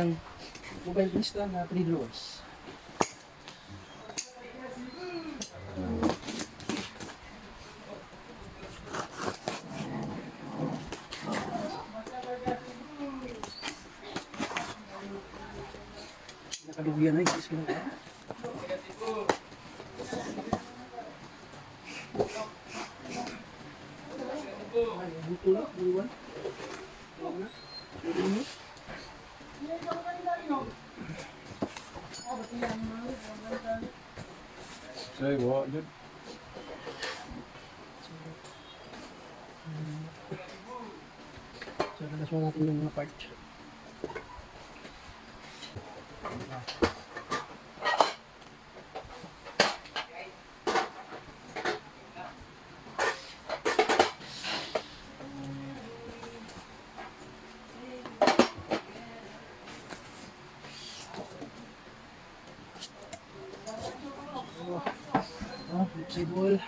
ang mobile vista na 3 drawers. Nakalugian na yung isip na. Butulak, buwan. Say what, dude? So, lalas mo natin yung mga part. Flexible.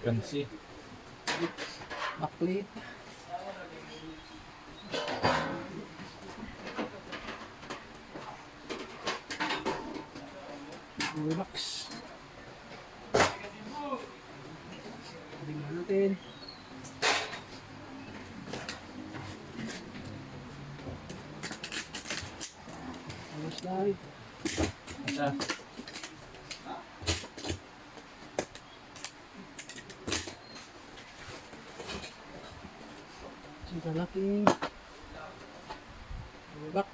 Can see. Backplate. Box. Tingnan natin. Slide. Asa? Interlocking. Box.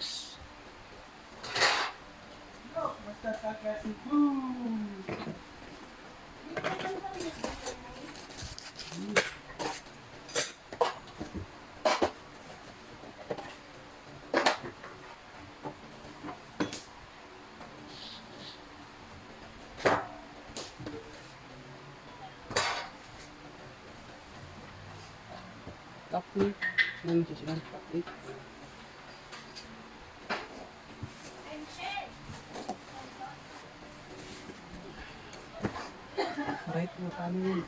Top plate. Ano siya siya? Top plate. Right na kanin.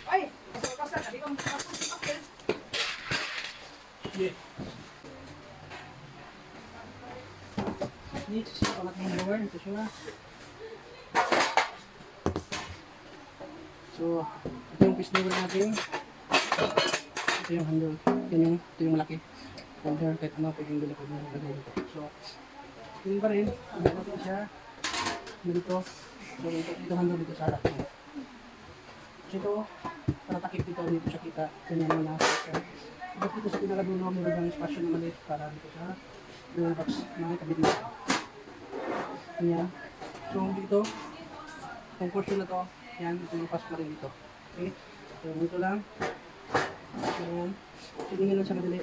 Ay! Kasal ka, di ka makakasal. Dito siya kalat ng lower. Ito siya. So, ito yung piece lower natin. Ito yung handle. Ito yung malaki. Holder, kahit ano, pwedeng dala ko yung lagay dito. So, yun pa rin. Meron natin siya. Dito. So, ito handle dito sa harap. So, ito, para takip dito, dito siya kita. Ganyan na nasa siya. Tapos dito sa pinakadulo, meron yung espasyo na maliit para dito sa door box na kabit dito. Ganyan. So, dito, itong portion na to, yan, ito yung pass pa rin dito. Okay? So, dito lang. Ayan. So, hindi lang siya madali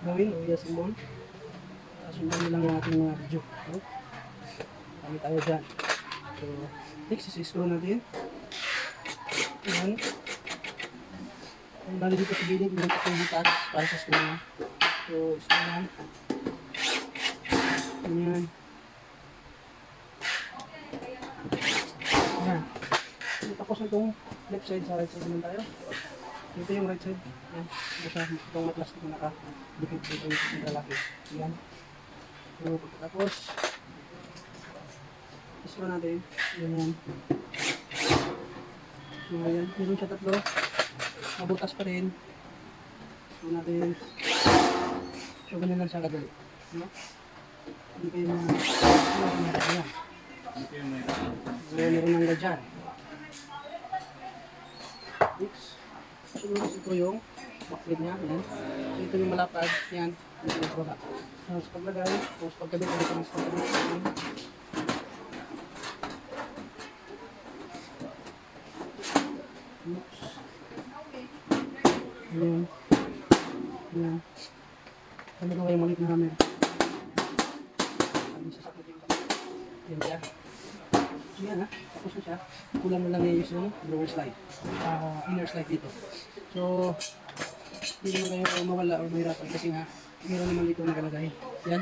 gawin o i-assemble. Sundan nyo lang yung ating mga video. Okay? Kami tayo dyan. So, next is screw natin. Ayan. Ang bali dito sa gilid, meron ito yung butas para sa screw na. So, screw lang. Ayan. Ayan. So, tapos na itong left side, sa right side naman tayo. Ito yung right side. Ayan. Ito siya, itong plastic na naka-dikit dito yung central lock. Ayan. So, pagkatapos, isko natin. Ayan. So, ayan. Meron siya tatlo. Mabutas pa rin. Isko natin. So, ganyan lang siya kadali. No? Hindi kayo mga... Ayan. Meron ng gadyan. Next. Siguro ito yung backplate niya. Ayan. So, ito yung malapad. Yan. Ito yung baba. So, sa paglagay. Tapos pagkabit. Ito yung pagkabit. Oops. Ayan. Ayan. Ano ba yung maliit na hammer? Ano sa sakit yung kapit? Yan siya. So yan ha. Tapos na siya. Kulang na lang yung drawer slide. Inner slide dito. So, hindi naman kayo mawala or mahirapan kasi nga meron naman dito nakalagay. Yan,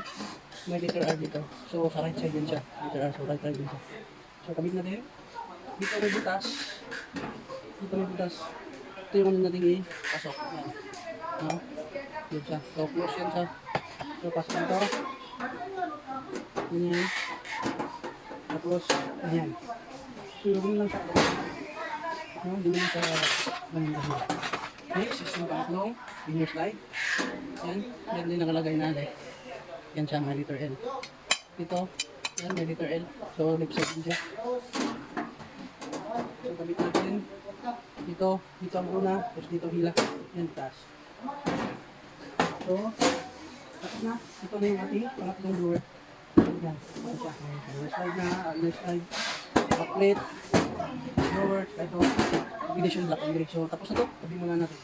may letter R dito. So sa right side din siya, letter R, so right side din siya. So kabit natin. Dito may butas. Dito may butas. Ito yung ano natin i-pasok. Yan. No? Yan siya. So close yan siya. So pasok dito. Ganyan. Tapos, ayan. So yun lang siya. No? Hindi lang siya ganyan. Next is yung pangatlong inner slide. Yan. Yan din nakalagay na like. Yan siya, may letter L. Dito, yan, may letter L. So, left side din siya. So, kabit natin. Dito, dito ang una. Tapos dito hila. Yan, taas. So, tapos na. Ito na yung ating pangatlong drawer. Yan. Ito siya. Inner slide na. Inner slide. Backplate. Drawer. Ito. Combination black and gray. So, tapos na ito. Tabi muna natin.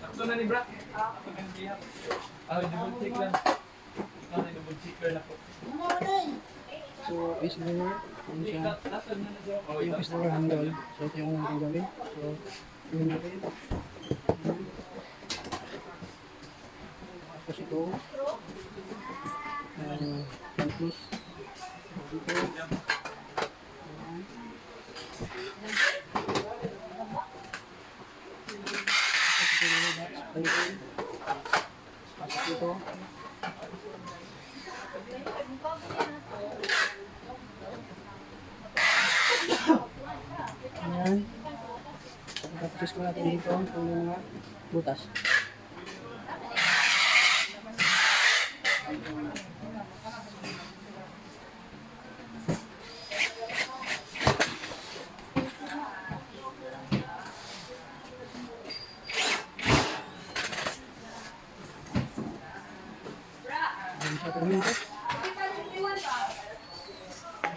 Sakto na ni Bra. Double check lang. Double checker na po. So, face drawer. Yan siya. Ito yung face drawer handle. So, ito yung unang gawin. So, yun natin. Tapos ito. Plus. Dito. Ayan. Pasok dito. Ayan. Tapos ko natin dito ang mga butas. Ayan siya kuminto.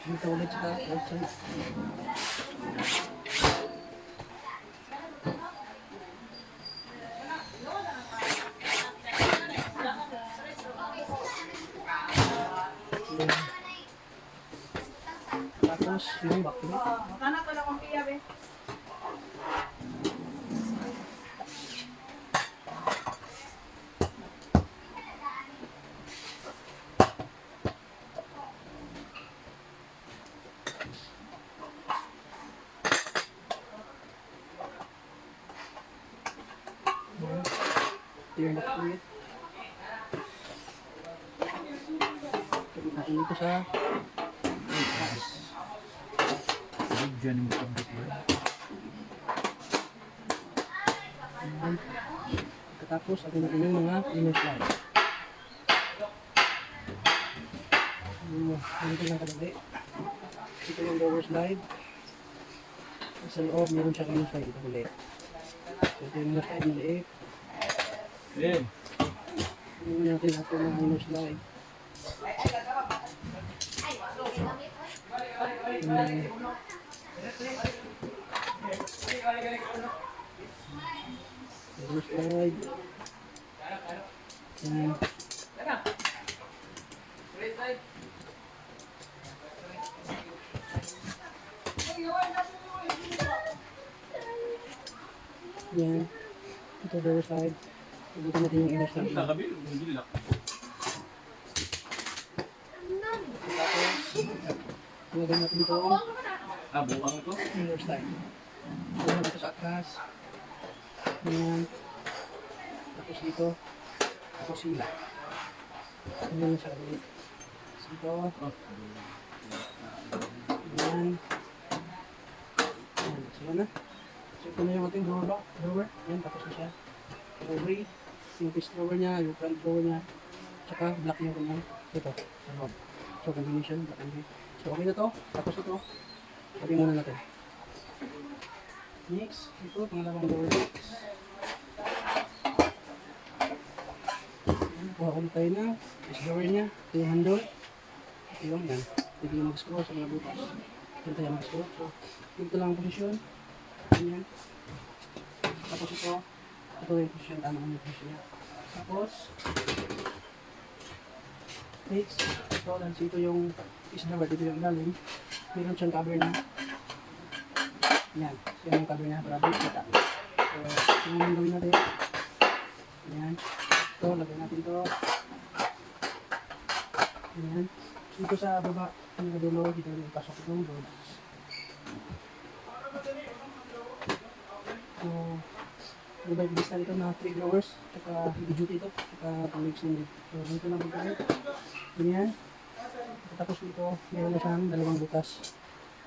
Dito ulit siya. Right side. Tapos yung backplate. Anak ko lang ang piya, be. Ito yung backplate. Kapit natin dito sa taas. Diyan yung pagkat ba? Ayan. Katapos, atin natin yung mga inner slide. Ganito lang kadali. Ito yung lower slide. Sa loob, meron siyang inner slide. Ito ulit. So, ito yung inner slide, maliit. Then, Tingnan natin ito mga inner slide. Inner slide. Yan. Yan. Ito lower slide. Ibutin natin yung inner slide. nakabil, hindi lang. Ilagay natin ito Buang ito. inner slide. Ilagay dito sa atas. Yan. Tapos dito. Tapos sila. Ano na siya ulit. Dito. Yan. Yan. So yan na. So ito na yung ating drawer. Yan. Tapos na siya. So gray. Yung face drawer niya. Yung front drawer niya. Tsaka black yung kanyang. Ito. Ano. So combination. Black and gray. So okay na to. Tapos ito. Pwede muna natin. Next. Ito. Pangalawang drawer. Kuha ulit tayo na face drawer niya. Ito yung handle. Ito yung yan. Pwede yung mag-scroll sa mga butas. Ito tayo mag-scroll. So, dito lang ang posisyon. Ganyan. Tapos ito. Ito yung posisyon. Tama ang posisyon niya. Tapos, Next, ito, ito yung isda ba, dito yung ilalim. Meron siyang cover na. Yan. Yan yung cover niya para di kita. So, yung gawin natin. Yan. Ito, lagay natin ito. Yan. Dito sa baba, yung nadulo, dito yung pasok itong doors. So, diba yung lista nito na 3 growers, tsaka duty ito, tsaka pang-extended. So, dito lang pagkain. Ganyan. Tapos dito, meron na siyang dalawang butas.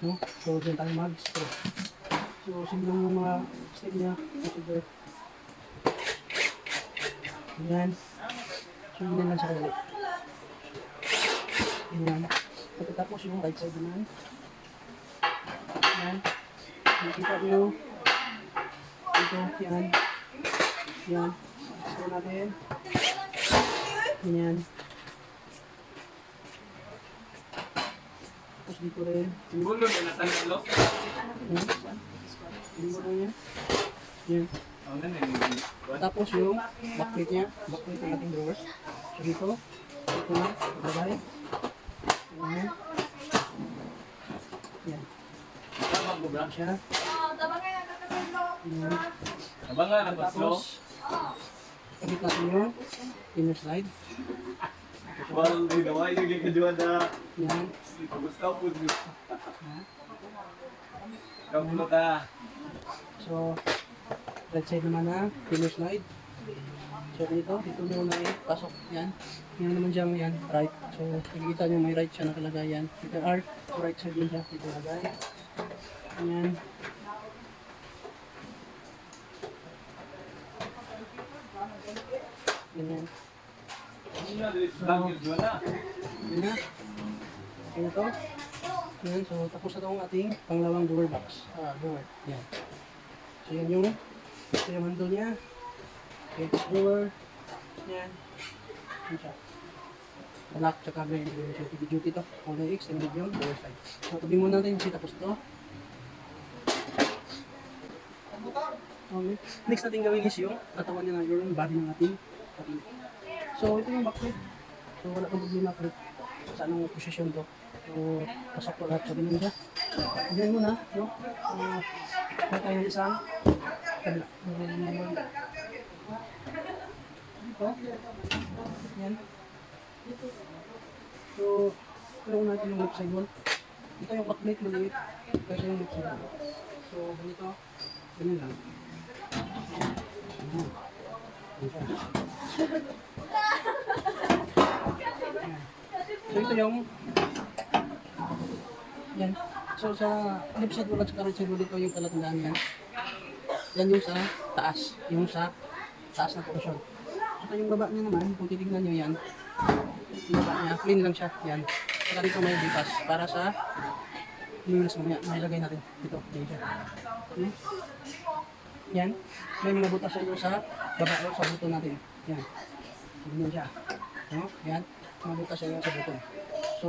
No? So, dyan tayo mag-straw. So, simple yung mga step niya. Consider. Ganyan. So, ganyan lang sa kadali. Ganyan. Pagkatapos yung right side naman. Yan. Nakita nyo. Ito, yan. Yan. Straw natin. Ganyan. Tapos dito rin. Gulo na natanalo. Yan. Dito rin yan. Yan. Ang nan Tapos yung backplate niya. Backplate ng ating drawers. So dito. Ito na. Bagay. Yan. Yan. Tama ko bra. Siya. Yan. Abangan ang paslo. Tapos, kabit natin yung inner slide. Wal di dawai yung kajuan na. Yan. Gusto po. Yan. Kamu ta. So, right side naman na inner slide. So, dito nyo na pasok. Yan. Yan naman dyan, yan, right. So, nakikita nyo may right siya nakalagay yan. Dito R, so right side din siya. Dito lagay. Yan. Ganyan. Ano na dito lang yung juan na. Yan na. Okay na to. Yan. So, tapos na itong ating pangalawang door box. Door. Yan. So, yan yung handle niya. Okay, this door. Yan. Yan siya. Lock, tsaka may duty to. Kulay extended yung door side. So, tabi muna natin yung tapos to. Okay. Next natin gawin is yung katawan niya na yung body ng ating patin. So, ito yung backplate. So, wala kang problema kung sa anong posisyon to. So, pasok ko lahat sa ganun siya. Diyan muna, no? Kaya tayo ng isang kabila. Ito. Yan. So, tulungan natin yung left side wall. Ito yung backplate maliit. Kasi yung left side wall. So, ganito. Ganyan lang. Ayan. So ito yung yan. So sa left side wall at sa right side wall ito yung palatandaan yan. Yan yung sa taas. Yung sa taas na portion. So yung baba niya naman, kung titignan nyo yan, yung baba niya, clean lang siya. Yan. Saka dito may bipas para sa lunas mamaya. Mailagay natin. Dito. Yan siya. Okay. Yan. May mga butas siya sa baba o sa buto natin. Yan. Ganyan siya. No? Yan. Mga butas siya sa buto. So,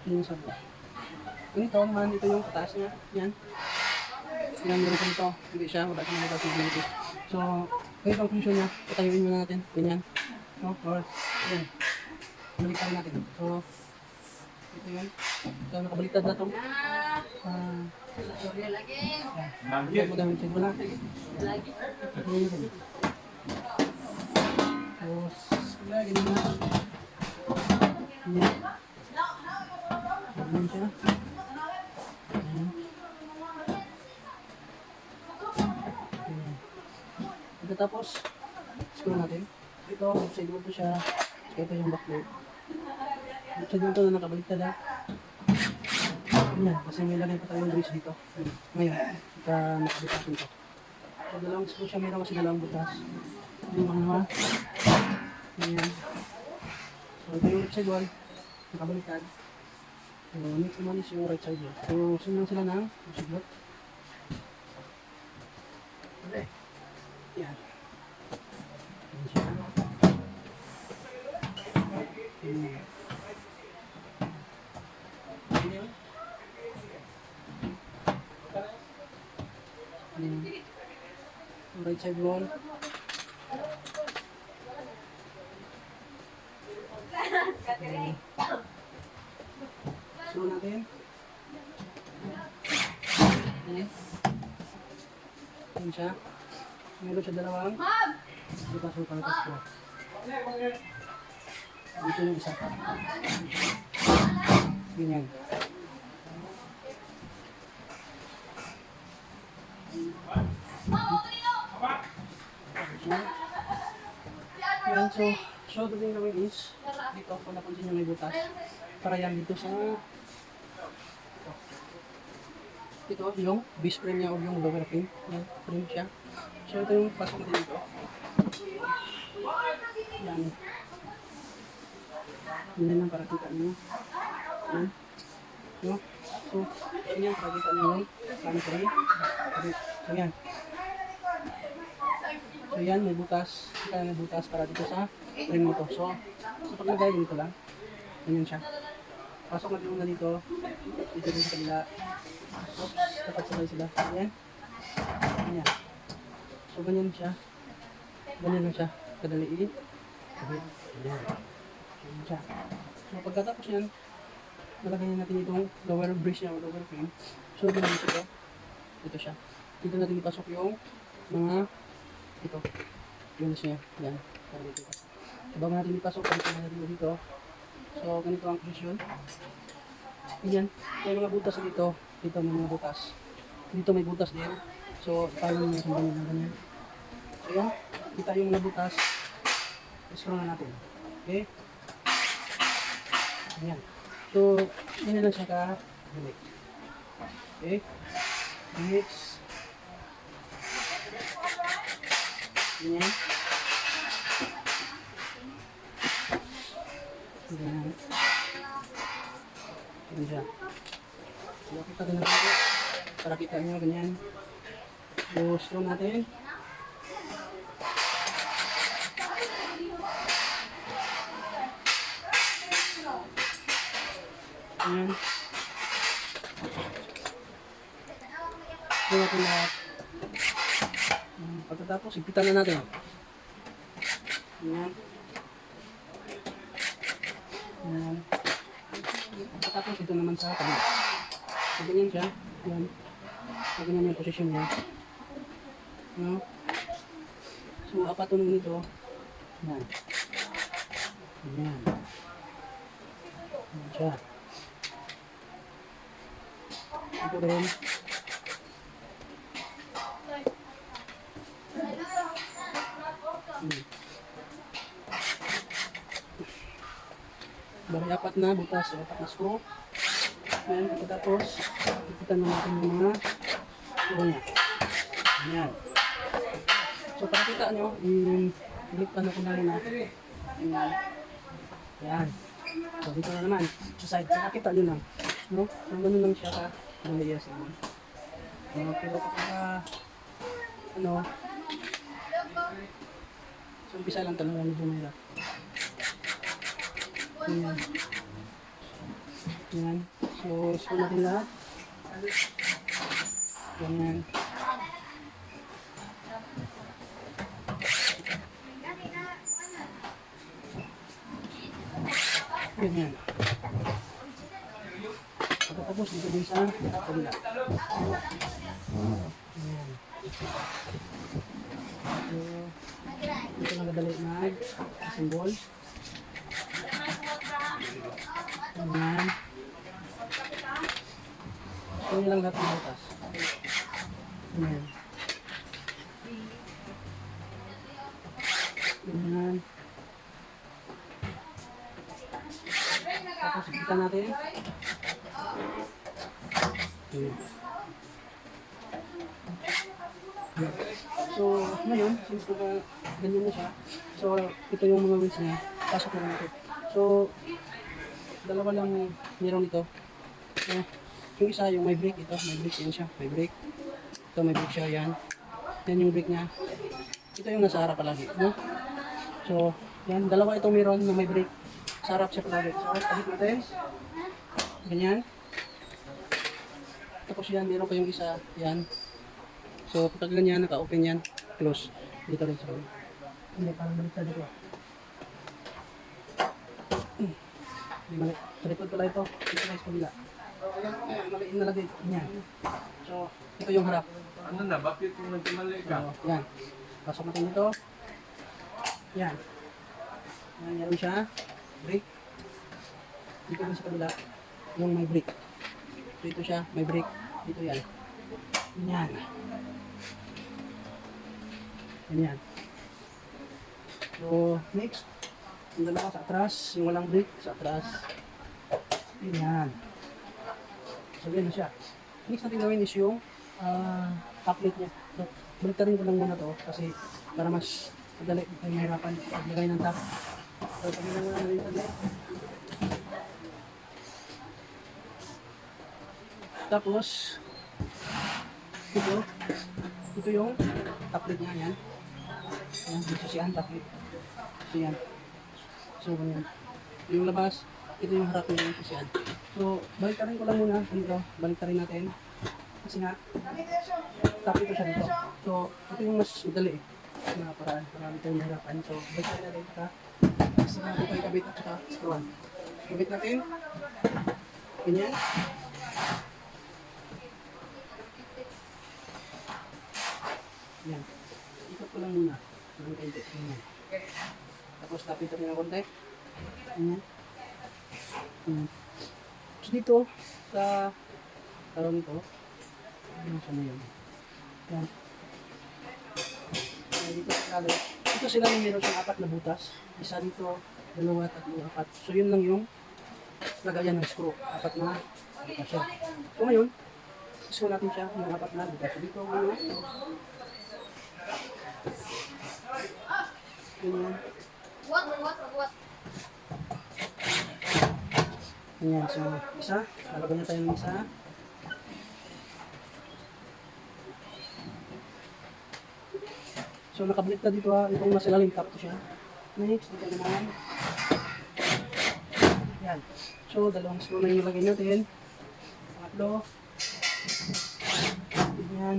yun sa buto. Ito naman, ito yung taas niya. Yan. Yan, meron ko ito. Hindi siya. Wala siyang butas na dito. So, ganito ang function niya. Patayuin muna natin. Ganyan. No? Or, yan. Balikan natin. So, ito yun. So, nakabaliktad na ito. Nangkit. Mo dami wala. Lagi. Tapos, lagi na. Yan. Yan siya. Yan. Pagkatapos, screw natin. Ito, side wall to siya. Ito yung backplate. Side wall to na nakabaliktad ha. Yan, kasi may lagay pa tayong brace dito. Ngayon, nakabutas nito. So, dalawang screw siya, meron kasi dalawang butas. Yung mga, ganyan. So, ito yung left side wall, nakabaliktad. So, next naman is yung right side wall. So, sundan sila ng siglo. Okay. Yan. Yan siya. Yan. Yan. Right side wall. Okay. Yan siya. Meron siya dalawang butas-butas po. Dito yung isa. Ganyan. Yan, so the thing namin is, dito kung napansin nyo may butas. Para yan dito sa ito yung base frame niya o yung lower frame. Yan, frame siya. So ito yung pasok natin dito. Yan. Yan lang para kita nyo. Yan. No? So, yan para kita nyo yung pantry. So yan. So yan, may butas. Kaya may butas para dito sa frame nito. So pag nagay dito lang, ganyan siya. Pasok natin muna dito. Dito din sa kanila. Oops, dapat sabay sila. Ayan. Ayan. So ganyan siya. Ganyan lang siya. Kadaliin. Ayan. Ganyan siya. So pagkatapos yan, nalagyan natin itong lower brace niya o lower frame. So ganyan siya. Ito siya. Dito natin ipasok yung mga ito. Yung niya. Yan. Para dito. So bago natin ipasok, dito natin dito. So ganito ang posisyon. Yan. May mga butas dito. Dito may mga butas. Dito may butas din. So, paano mo yung ganyan. So, yan. Kita yung mga butas. I-scroll na natin. Okay? Ayan. So, yan lang siya ka-balik. Okay? Next. Ganyan. Ganyan. Ganyan siya. So, kita din natin ito. Para kita nyo, ganyan. So, scroll natin. Ayan. Scroll natin lahat. Pagkatapos, ipitan na natin. Ayan. Ayan. Pagkatapos, ito naman sa tabi. So, ganyan siya. Ayan. So, ganyan yung posisyon niya. No? So, apat tulong nito. Ayan. Ayan. Ayan siya. Ito rin. Bari apat na butas. So, apat na screw. Ayan. Pagkatapos, ipitan na natin yung mga niya. Ayan. So, para kita nyo, i-iliktan ako na muna. Ayan. Ayan. So, dito na naman. Sa side, nakakita nyo lang. No? So, ganun lang siya ka. Yes, naman. Pero kapag ano, so, umpisa lang talaga medyo mahirap. Ayan. Ayan. So, scroll natin lahat. Ganyan. Ganyan. Pagkatapos dito din sa kabila. Ayan. So, dito nagadali mag-symbol. Ayan. So, yun lang lahat ng butas. Ayan. Ayan. Tapos, kita natin. Ayan. So, ngayon, since ganyan na siya, so, ito yung mga wheels niya. Pasok na natin. So, dalawa lang meron ito. Yung isa, yung may brake, ito, may brake, yan siya, may brake. Ito, may brake siya, yan. Yan yung brake niya. Ito yung nasa harap palagi, no? So, yan, dalawa itong meron na may brake. Sa harap siya palagi. So, pagit natin. Ganyan. Tapos yan, meron pa yung isa, yan. So, pagka ganyan, naka-open yan, close. Dito rin sa kanya. Hindi, parang balik sa dito. Hindi balik. Sa likod pala ito. Dito guys, kabila. Ayan, maliin na lagay. Yan. So, ito yung harap. Ano na, bakit kung nagkamali So, ka? yan. Pasok natin dito. Yan. Yan, yan siya. Brake. Dito din sa kabila. Yung may brake. Dito siya, may brake. Dito yan. Yan. Yan. So, next. Yung dalawa sa atras. Yung walang brake sa atras. Yan. So, yan na siya. Next natin gawin is yung top plate niya. So, baliktarin ko lang muna to kasi para mas madali tayo mahirapan paglagay ng top. So, pagkita muna natin ito. Tapos, ito yung top plate niya. Yan. Yan, dito siya ang top plate. So, yan. So, ganyan. Yung labas, ito yung harap niya yung siyan. So, baliktarin ko lang muna dito. Baliktarin natin. Kasi nga, top ito siya dito. So, ito yung mas madali eh. Na paraan. Marami tayong mahirapan. So, baliktarin natin ito. Kasi nga, ito yung kabit at saka screwan. Kabit natin. Ganyan. Yan. Ikot ko lang muna. Ng konti. Ganyan. Tapos tapit natin ng konti. Ganyan. Tapos dito, sa karon to, ano siya na yun? Yan. Dito sa kalo. Dito sila meron siyang 4 na butas. Isa dito, 2, 3, 4. So yun lang yung lagayan ng screw. 4 na butas siya. So ngayon, screw natin siya yung 4 na butas. So dito ngayon, ganyan. What? Ayan, so isa, lalagyan na tayo ng isa. So nakabalik na dito ha, itong nasa ilalim, tap to siya. Next, dito naman. Yan. So dalawang screw na yung ilagay natin. Pangatlo. Yan.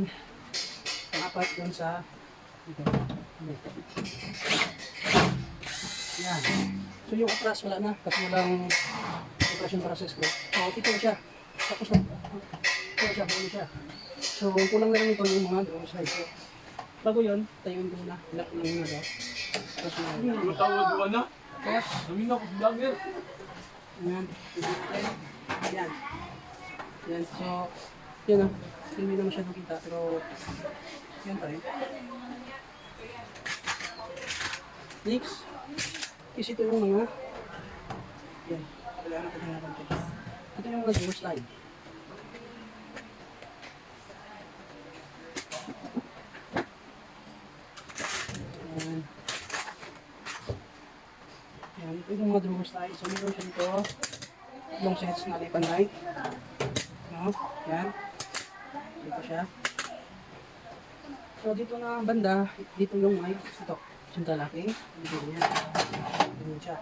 Pang-apat dun sa dito. Yan. So yung atras wala na, kasi walang operasyon para sa screw. So ito na siya. Tapos na. Ito siya, buo na siya. So kulang na lang ito yung mga drone slide. So, bago yun, tayuin ko muna. Ilak ko lang muna daw. Tapos na. Matawag doon na? Tapos, Namin ako sa vlogger. yan. Yan. Yan. So, yan ah. Hindi na masyadong kita, pero yan pa rin. Next. Is ito yung mga yan. Kailangan natin nga konti. Ito yung mga door slide. Yan. Yan. Ito yung mga door slide. So, meron siya dito. Long sets na lipan light. No? Yan. Dito siya. So, dito na banda, dito yung mic. Ito. Central locking. Dito yan. Ganyan siya.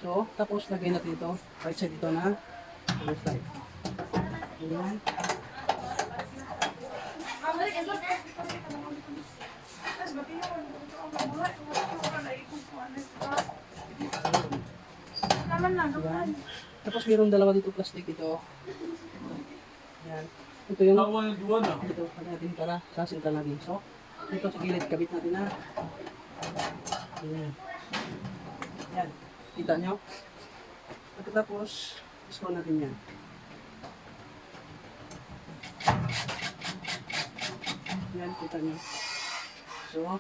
So, tapos lagay natin ito. Right side ito na. Door slide. Ganyan. Yan. Tapos mayroong dalawa dito plastic ito. Yan. Ito yung Tawa na doon na. dito natin para sa central locking. So, dito sa gilid kabit natin na. Yan. Yan. Kita nyo? Pagkatapos, screw natin yan. Yan, kita nyo. So,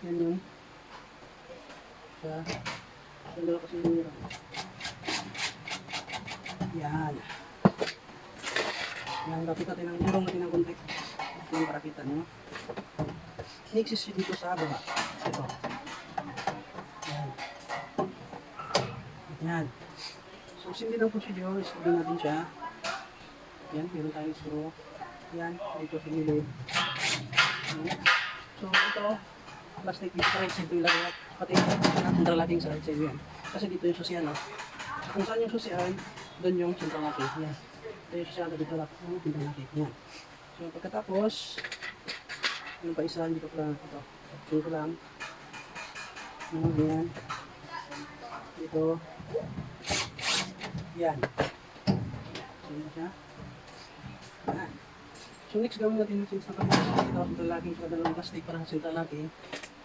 yan yung yung dalawa kasi yung meron. Yan. Yan, kapit natin ang murong natin ng konti. Yan para kita nyo. Next is dito sa baba. Ito. Yan. Yan. So, simple ng procedure. Screw natin siya. Yan, meron tayong screw. Yan, dito sa gilid. Yan. So, ito, plastic dito sa right side ito ilagay. Pati central locking sa right side yan. Kasi dito yung susian, no? Kung saan yung susian, doon yung central locking. Yan. Ito yung susian, dito lang yung central locking. Yan. So, pagkatapos, ano pa isa, dito ko lang ito. Option ko lang. Yan. Dito. Yan. So, yun siya. Yan. So, next gawin natin since nakapagod ito, central locking sa dalawang plastic para sa central locking.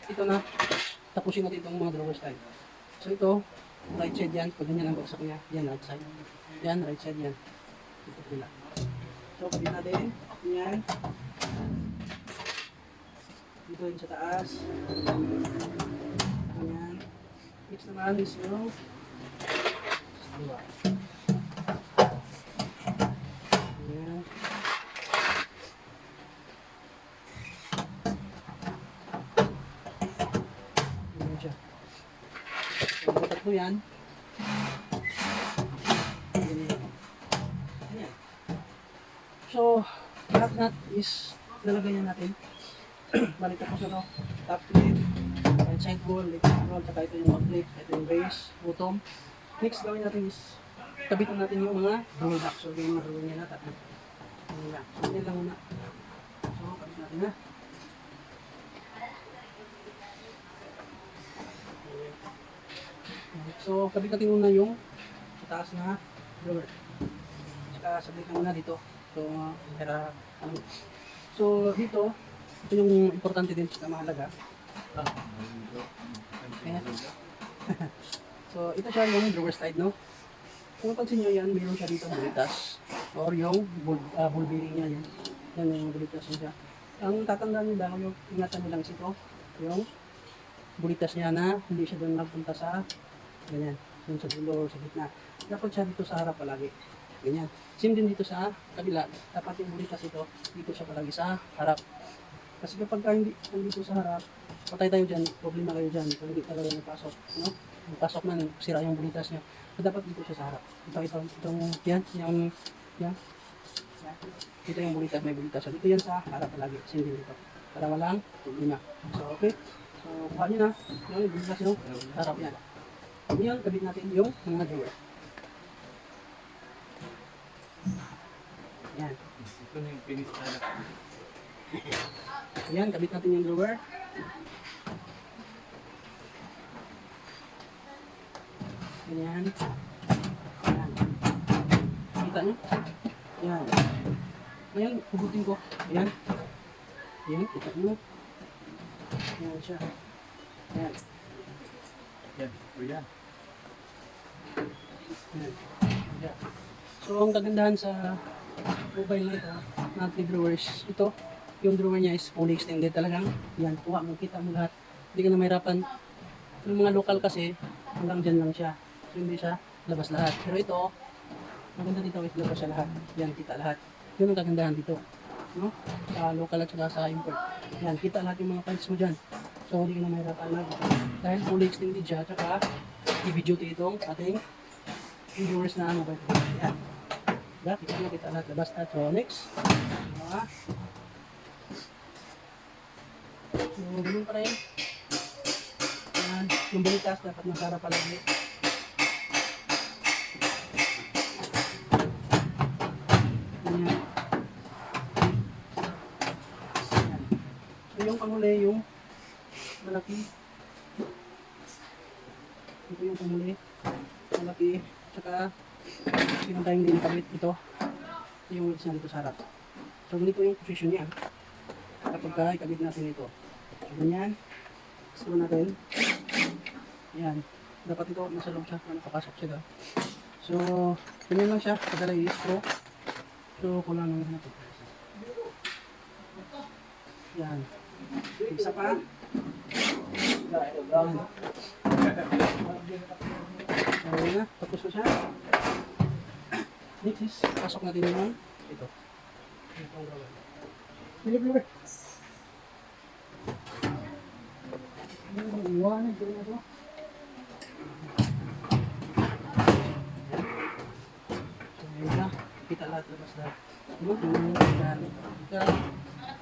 Ito na, tapusin natin itong mga drawer style. So, ito, right side yan. Pag ganyan ang bagsak niya, yan, right side. Yan, right side yan. Ito pila. So, kabit natin. Yan. Dito yun sa taas. Yan. Next naman is yung sa baba. Yan. Yan siya. So, tatlo yan. Ganyan. Ayan. So, lahat nut is lalagay natin. Balik tapos na to. Top plate, right side wall, left side wall, saka ito yung plate, ito yung base, bottom. Next gawin natin is kabitan natin yung mga drawer back. So, yung mga drawer niya natin. Ayan lang. So, yan lang muna. So, kabit natin na. So, kabit natin muna yung sa taas na drawer. Saka sabit na muna dito. So, para ano. So, dito, ito yung importante din sa mahalaga. Ayan. So, ito siya yung drawer slide, no? Kung pansin nyo yan, mayroon siya dito bulitas. Or yung ball bearing niya yan. Yan yung bulitas niya. Ang tatandaan nyo lang, yung ingatan nyo lang ito, yung bulitas niya na hindi siya doon nagpunta sa ganyan. Doon sa dulo or sa gitna. Dapat siya dito sa harap palagi. Ganyan. Same din dito sa kabila. Dapat yung bulitas ito, dito siya palagi sa harap. Kasi kapag hindi nandito sa harap, patay tayo dyan, problema kayo dyan, kung hindi talaga napasok, no? Napasok man, sira yung bulitas niya. So, dapat dito siya sa harap. Yan. Ito yung bulitas, may bulitas. So, dito yan sa harap palagi, sindi dito. Para walang problema. So, okay. So, kuha nyo na, yung bulitas yung harap yan. Ngayon, kabit natin yung mga drawer. Yan. Ito na yung finish na. Ayan, kabit natin yung drawer. Ayan. Ayan. Kita nyo? Ayan. Ayan, hugutin ko. Ayan. Ayan, kita nyo. Ayan siya. Ayan. Yan. O yan. Ayan. Ayan. So, ang kagandahan sa mobile na ito, natin drawers, ito, yung drawer niya is fully extended talagang. Yan, kuha mo, kita mo lahat. Hindi ka na mahirapan. Yung mga local kasi, hanggang dyan lang siya. So, hindi siya labas lahat. Pero ito, maganda dito is labas siya lahat. Yan, kita lahat. Yun ang kagandahan dito. No? Sa local at saka sa import. Yan, kita lahat yung mga files mo dyan. So, hindi ka na mahirapan lang. Dahil fully extended siya, tsaka heavy duty itong ating drawers na ano ba. Yan. Diba? Kita lahat labas na. So, next. Diba? So, ganun pa rin. Yan. Yung bulitas dapat masarap palagi. Yan. Yan. So, yung panghuli, yung malaki. Ito yung panghuli. Malaki. Tsaka, pinantayong din nakabit ito. Ito yung wilis na dito sa harap. So, ganito yung position niya. Kapag ikabit natin ito. So, ganyan. Screw natin. Ayan. Dapat ito nasa loob siya. Nakapasok siya. So, ganyan lang siya. Kadala i-screw. So, kulang lang natin. Ayan. Isa pa. Ayan. So, ayan na. Tapos na siya. Next is, pasok natin yung ito. Itong gawin. Bilib. Iwanan ko na ito. So, yun na. Kita lahat, labas lahat.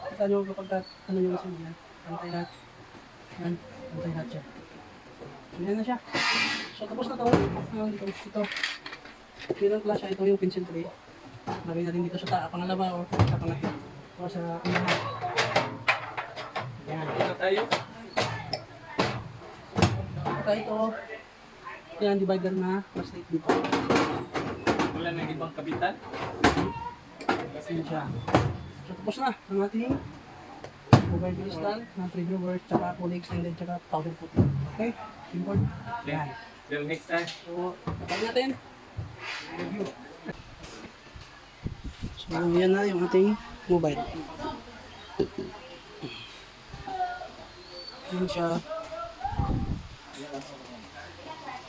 Kita nyo kapag ano yung asin yan. Pantay lahat. Yan. Pantay lahat siya. So, yan na siya. So, tapos na ito. Ito. Pinang class siya. Ito yung pencil tray. Lagay natin dito sa pangalawa o sa pangalawa. O sa pangalawa. Yan. Ito tayo. Saka ito, yan, divider na plastic dito. Wala nang ibang kapitan. Ayan siya. So, tapos na ang ating mobile stand na 3 viewers, tsaka fully extended, tsaka powder puti. Okay? Import. Yan. Till next time. So, tapos natin. Review. So, yan na yung ating mobile. Yan siya.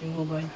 Yung mobile.